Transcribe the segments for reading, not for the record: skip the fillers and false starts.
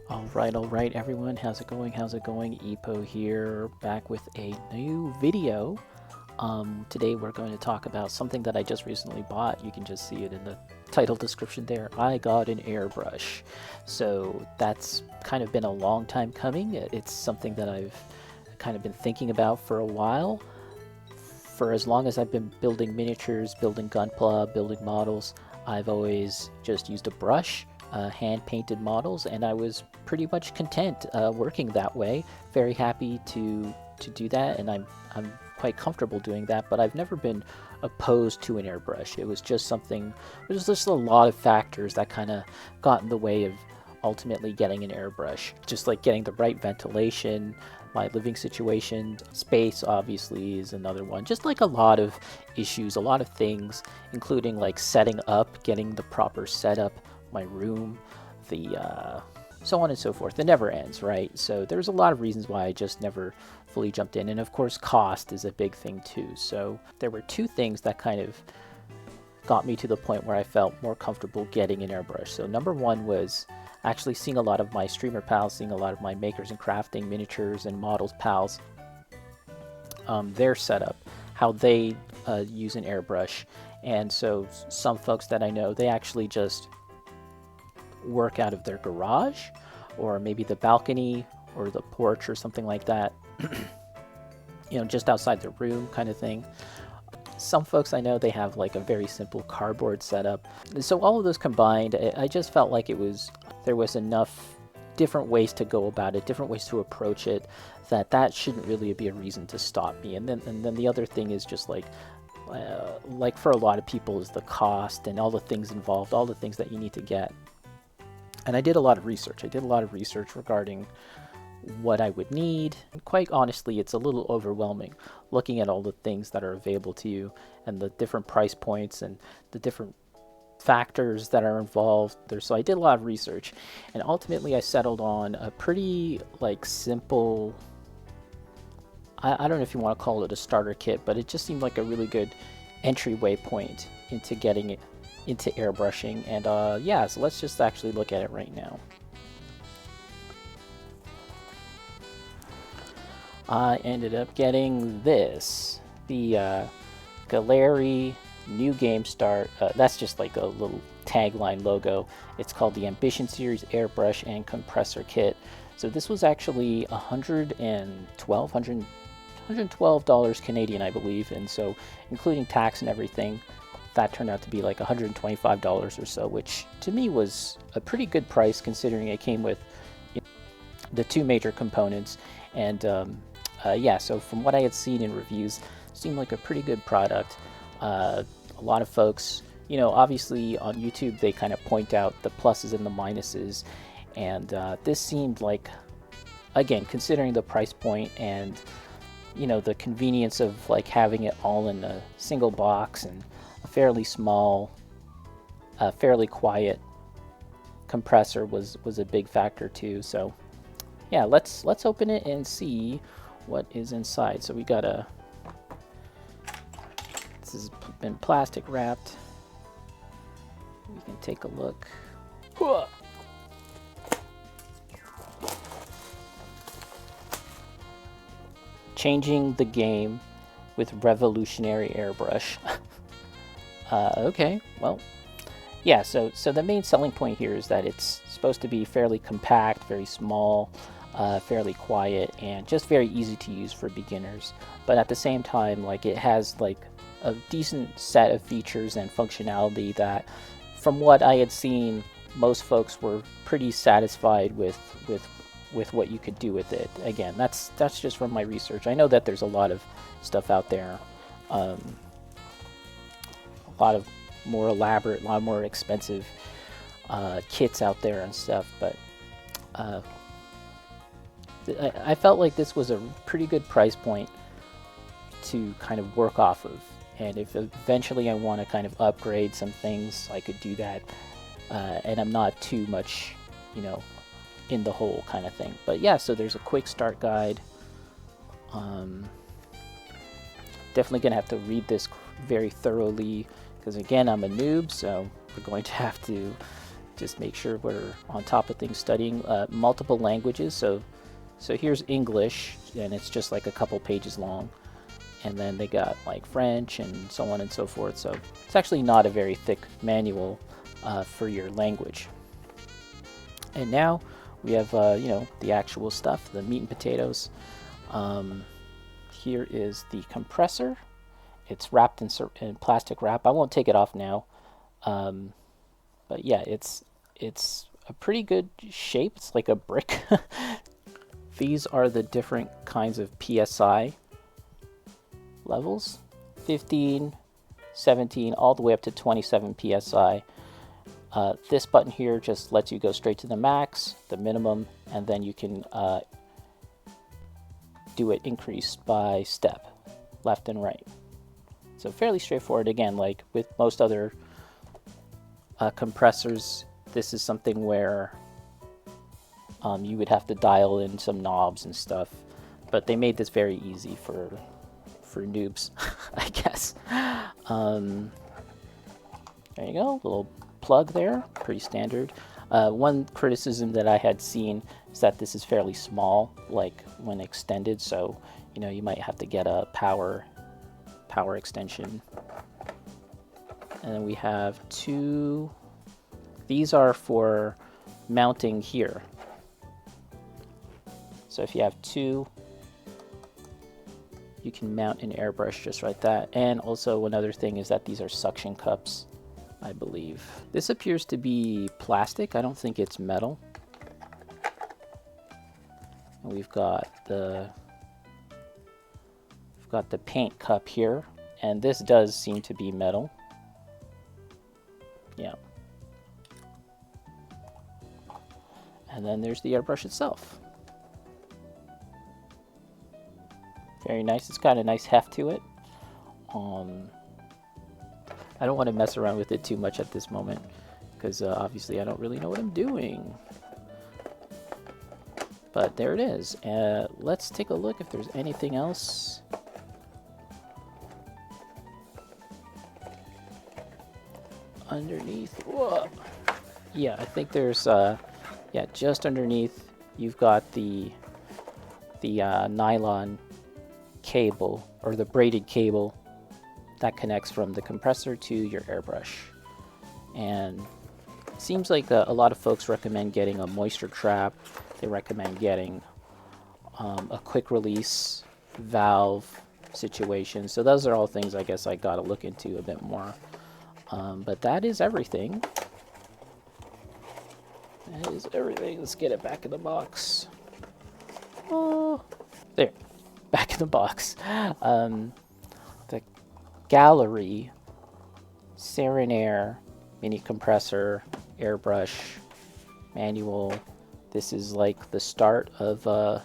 All right, everyone. How's it going? How's it going? Epo here, back with a new video. Today we're going to talk about something that I just recently bought. You can just see it in the title description there. I got an airbrush. So that's kind of been a long time coming. It's something that I've kind of been thinking about for a while. For as long as I've been building miniatures, building gunpla, building models, I've always just used a brush, hand-painted models, and I was pretty much content working that way. Very happy to do that, and I'm quite comfortable doing that. But I've never been opposed to an airbrush. It was just something. There's just a lot of factors that kind of got in the way of ultimately getting an airbrush. Just like getting the right ventilation, my living situation, space obviously is another one. Just like a lot of issues, a lot of things, including like setting up, getting the proper setup, my room, the so on and so forth. It never ends, right? So there's a lot of reasons why I just never fully jumped in. And of course, cost is a big thing too. So there were two things that kind of got me to the point where I felt more comfortable getting an airbrush. So number one was actually seeing a lot of my streamer pals, seeing a lot of my makers and crafting miniatures and models pals, their setup, how they use an airbrush. And so some folks that I know, they actually just work out of their garage or maybe the balcony or the porch or something like that, you know, just outside their room kind of thing. Some folks I know, they have like a very simple cardboard setup. So all of those combined, I just felt like there was enough different ways to go about it, different ways to approach it, that shouldn't really be a reason to stop me. And then the other thing is just like for a lot of people is the cost and all the things involved, all the things that you need to get. And I did a lot of research. I did a lot of research regarding what I would need. And quite honestly, it's a little overwhelming looking at all the things that are available to you and the different price points and the different factors that are involved there. So I did a lot of research, and ultimately I settled on a pretty like simple, I don't know if you want to call it a starter kit, but it just seemed like a really good entryway point into getting it into airbrushing. And yeah, so let's just actually look at it right now. I ended up getting this, the Gaahleri New Game Start. That's just like a little tagline logo. It's called the Ambition Series Airbrush and Compressor Kit. So this was actually $112 Canadian, I believe, and so including tax and everything, that turned out to be like $125 or so, which to me was a pretty good price considering it came with, you know, the two major components. And yeah, so from what I had seen in reviews, it seemed like a pretty good product. A lot of folks, you know, obviously on YouTube, they kind of point out the pluses and the minuses. And this seemed like, again, considering the price point and, you know, the convenience of like having it all in a single box and a fairly small, fairly quiet compressor was a big factor too. So yeah, let's open it and see what is inside. So we got this has been plastic wrapped. We can take a look. Changing the game with revolutionary airbrush. Okay, well, yeah, so the main selling point here is that it's supposed to be fairly compact, very small, fairly quiet, and just very easy to use for beginners. But at the same time, like, it has like a decent set of features and functionality that, from what I had seen, most folks were pretty satisfied with what you could do with it. Again, that's just from my research. I know that there's a lot of stuff out there, a lot of more elaborate, a lot more expensive kits out there and stuff, but I felt like this was a pretty good price point to kind of work off of. And if eventually I want to kind of upgrade some things, I could do that. And I'm not too much, you know, in the hole kind of thing. But yeah, so there's a quick start guide. Definitely gonna have to read this very thoroughly because, again, I'm a noob, so we're going to have to just make sure we're on top of things, studying multiple languages. So here's English, and it's just like a couple pages long. And then they got like French and so on and so forth. So it's actually not a very thick manual for your language. And now we have, you know, the actual stuff, the meat and potatoes. Here is the compressor. It's wrapped in plastic wrap. I won't take it off now. But yeah, it's a pretty good shape. It's like a brick. These are the different kinds of PSI levels, 15, 17, all the way up to 27 PSI. This button here just lets you go straight to the max, the minimum, and then you can do it increased by step, left and right. So fairly straightforward. Again, like with most other compressors, this is something where you would have to dial in some knobs and stuff, but they made this very easy for noobs, I guess. There you go, little plug there, pretty standard. One criticism that I had seen is that this is fairly small, like when extended, so you know, you might have to get a power extension. And then we have two, these are for mounting here. So if you have two, you can mount an airbrush just like that. And also another thing is that these are suction cups, I believe. This appears to be plastic. I don't think it's metal. And we've got the paint cup here, and this does seem to be metal. Yeah. And then there's the airbrush itself. Very nice. It's got a nice heft to it. I don't want to mess around with it too much at this moment because obviously I don't really know what I'm doing. But there it is. Let's take a look if there's anything else. Underneath. Whoa. Yeah, I think there's yeah, just underneath you've got the nylon cable, or the braided cable that connects from the compressor to your airbrush. And it seems like a lot of folks recommend getting a moisture trap. They recommend getting a quick release valve situation. So those are all things I guess I gotta look into a bit more. But that is everything. That is everything. Let's get it back in the box. Oh, there. Back in the box. The Gaahleri Serenair mini compressor, airbrush, manual. This is like the start of a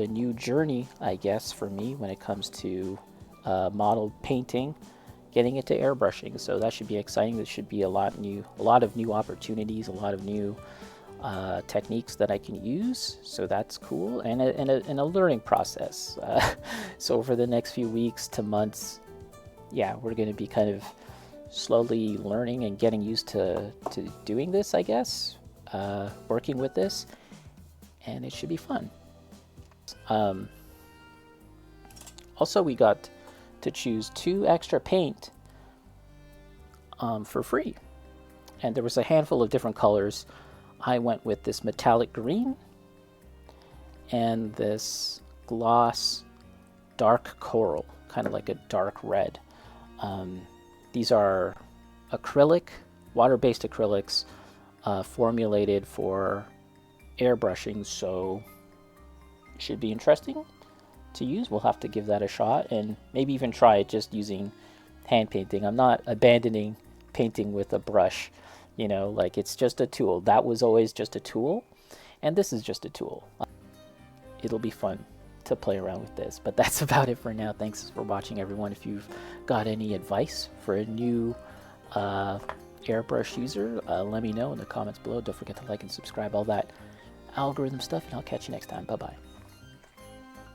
new journey, I guess, for me when it comes to model painting, getting into airbrushing. So that should be exciting. There should be a lot of new opportunities, a lot of new techniques that I can use, so that's cool, and a learning process. So over the next few weeks to months, yeah, we're going to be kind of slowly learning and getting used to doing this, I guess, working with this, and it should be fun. Also, we got to choose 2 extra paint for free, and there was a handful of different colors. I went with this metallic green and this gloss dark coral, kind of like a dark red. These are acrylic, water-based acrylics formulated for airbrushing, so it should be interesting to use. We'll have to give that a shot and maybe even try it just using hand painting. I'm not abandoning painting with a brush. You know, like, it's just a tool. That was always just a tool, and this is just a tool. It'll be fun to play around with this, but that's about it for now. Thanks for watching, everyone. If you've got any advice for a new airbrush user, let me know in the comments below. Don't forget to like and subscribe, all that algorithm stuff, and I'll catch you next time. Bye-bye.